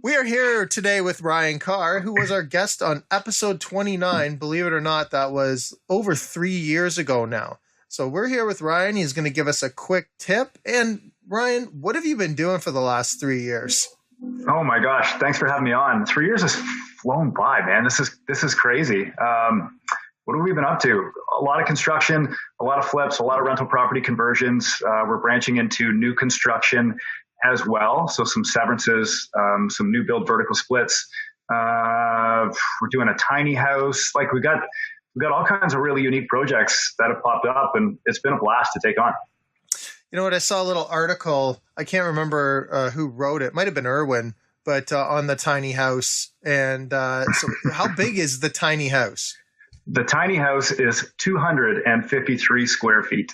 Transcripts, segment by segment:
We are here today with Ryan Carr, who was our guest on episode 29. Believe it or not, that was over 3 years ago now. So we're here with Ryan. He's going to give us a quick tip. And Ryan, what have you been doing for the last 3 years? Oh my gosh. Thanks for having me on. 3 years has flown by, man. This is crazy. What have we been up to? A lot of construction, a lot of flips, a lot of rental property conversions. We're branching into new construction as well. So some severances, some new build vertical splits. We're doing a tiny house. Like we got all kinds of really unique projects that have popped up, and it's been a blast to take on. You know what? I saw a little article. I can't remember who wrote it. Might have been Irwin, but on the tiny house. And so how big is the tiny house? The tiny house is 253 square feet.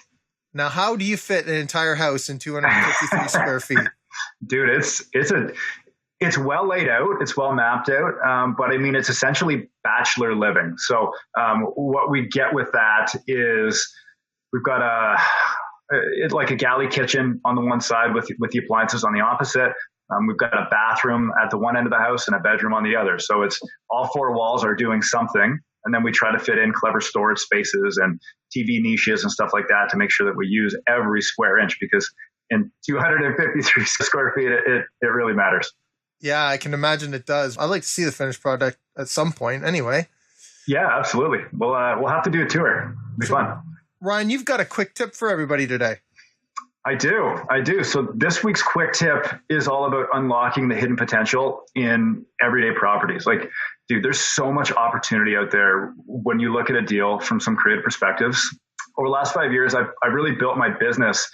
Now, how do you fit an entire house in 253 square feet? Dude, it's well laid out. It's well mapped out. But I mean, it's essentially bachelor living. So what we get with that is we've got like a galley kitchen on the one side with the appliances on the opposite. We've got a bathroom at the one end of the house and a bedroom on the other. So it's all four walls are doing something. And then we try to fit in clever storage spaces and TV niches and stuff like that to make sure that we use every square inch, because in 253 square feet, it really matters. Yeah, I can imagine it does. I'd like to see the finished product at some point anyway. Yeah, absolutely. We'll have to do a tour. It'll be fun. Ryan, you've got a quick tip for everybody today. I do. So this week's quick tip is all about unlocking the hidden potential in everyday properties. Like, dude, there's so much opportunity out there when you look at a deal from some creative perspectives. Over the last 5 years, I've really built my business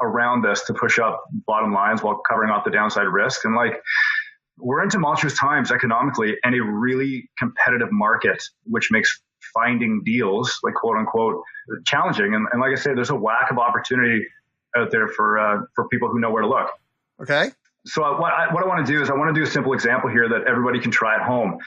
around this to push up bottom lines while covering off the downside risk. And like, we're in tumultuous times economically and a really competitive market, which makes finding deals, like quote unquote, challenging. And like I say, there's a whack of opportunity out there for people who know where to look. Okay. So what I want to do is I want to do a simple example here that everybody can try at home.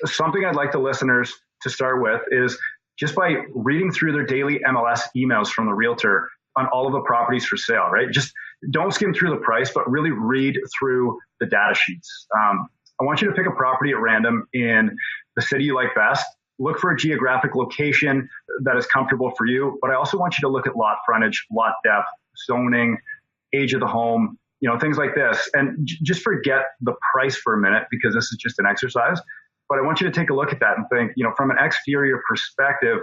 Something I'd like the listeners to start with is just by reading through their daily MLS emails from the realtor on all of the properties for sale, right? Just don't skim through the price, but really read through the data sheets. I want you to pick a property at random in the city you like best. Look for a geographic location that is comfortable for you, but I also want you to look at lot frontage, lot depth, zoning, age of the home, things like this. And just forget the price for a minute, because this is just an exercise. But I want you to take a look at that and think, from an exterior perspective,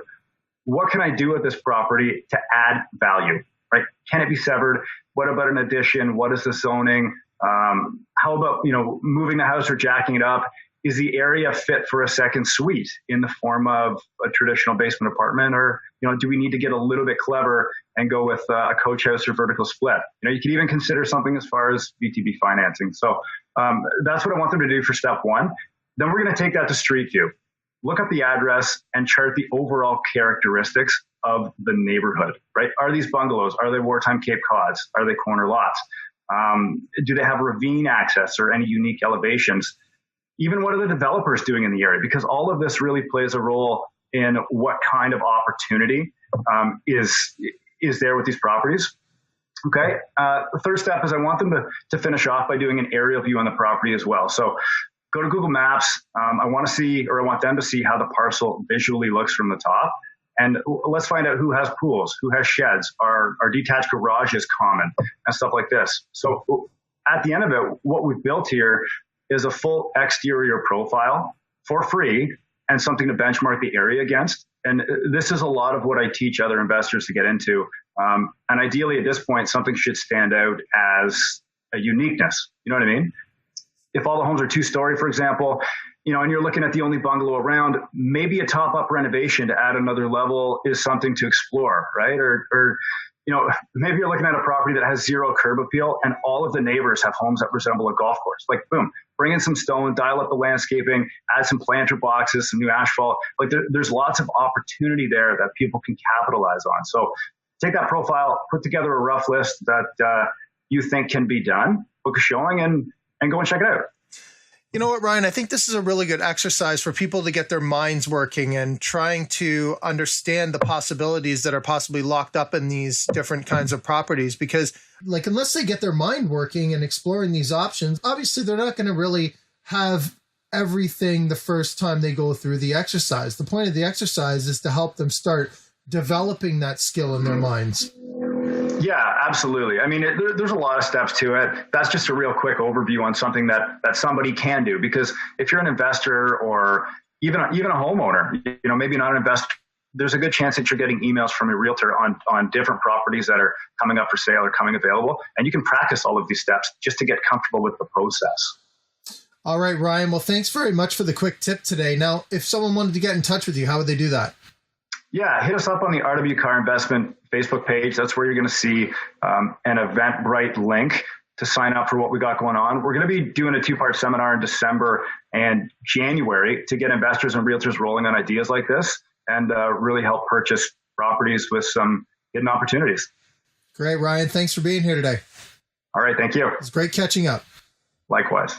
what can I do with this property to add value, right? Can it be severed? What about an addition? What is the zoning? How about, moving the house or jacking it up? Is the area fit for a second suite in the form of a traditional basement apartment? Or, do we need to get a little bit clever and go with a coach house or vertical split? You could even consider something as far as VTB financing. So that's what I want them to do for step one. Then we're going to take that to Street View. Look up the address and chart the overall characteristics of the neighborhood, right? Are these bungalows? Are they wartime Cape Cods? Are they corner lots? Do they have ravine access or any unique elevations? Even what are the developers doing in the area? Because all of this really plays a role in what kind of opportunity is there with these properties. Okay. The third step is I want them to finish off by doing an aerial view on the property as well. So go to Google Maps. I want them to see how the parcel visually looks from the top. And let's find out who has pools, who has sheds, are detached garages common, and stuff like this. So at the end of it, what we've built here is a full exterior profile for free and something to benchmark the area against. And this is a lot of what I teach other investors to get into. And ideally at this point, something should stand out as a uniqueness. You know what I mean? If all the homes are 2-story, for example, and you're looking at the only bungalow around, maybe a top-up renovation to add another level is something to explore, right? Or maybe you're looking at a property that has zero curb appeal and all of the neighbors have homes that resemble a golf course. Like, boom, bring in some stone, dial up the landscaping, add some planter boxes, some new asphalt. Like there's lots of opportunity there that people can capitalize on. So take that profile, put together a rough list that you think can be done, book a showing, and go and check it out. You know what, Ryan? I think this is a really good exercise for people to get their minds working and trying to understand the possibilities that are possibly locked up in these different kinds of properties. Because, like, unless they get their mind working and exploring these options, obviously they're not going to really have everything the first time they go through the exercise. The point of the exercise is to help them start developing that skill in their minds. Yeah, absolutely. I mean, there's a lot of steps to it. That's just a real quick overview on something that somebody can do. Because if you're an investor or even a homeowner, maybe not an investor, there's a good chance that you're getting emails from your realtor on different properties that are coming up for sale or coming available. And you can practice all of these steps just to get comfortable with the process. All right, Ryan. Well, thanks very much for the quick tip today. Now, if someone wanted to get in touch with you, how would they do that? Yeah, hit us up on the RW Carr Investment Facebook page. That's where you're going to see an Eventbrite link to sign up for what we got going on. We're going to be doing a 2-part seminar in December and January to get investors and realtors rolling on ideas like this and really help purchase properties with some hidden opportunities. Great, Ryan. Thanks for being here today. All right. Thank you. It's great catching up. Likewise.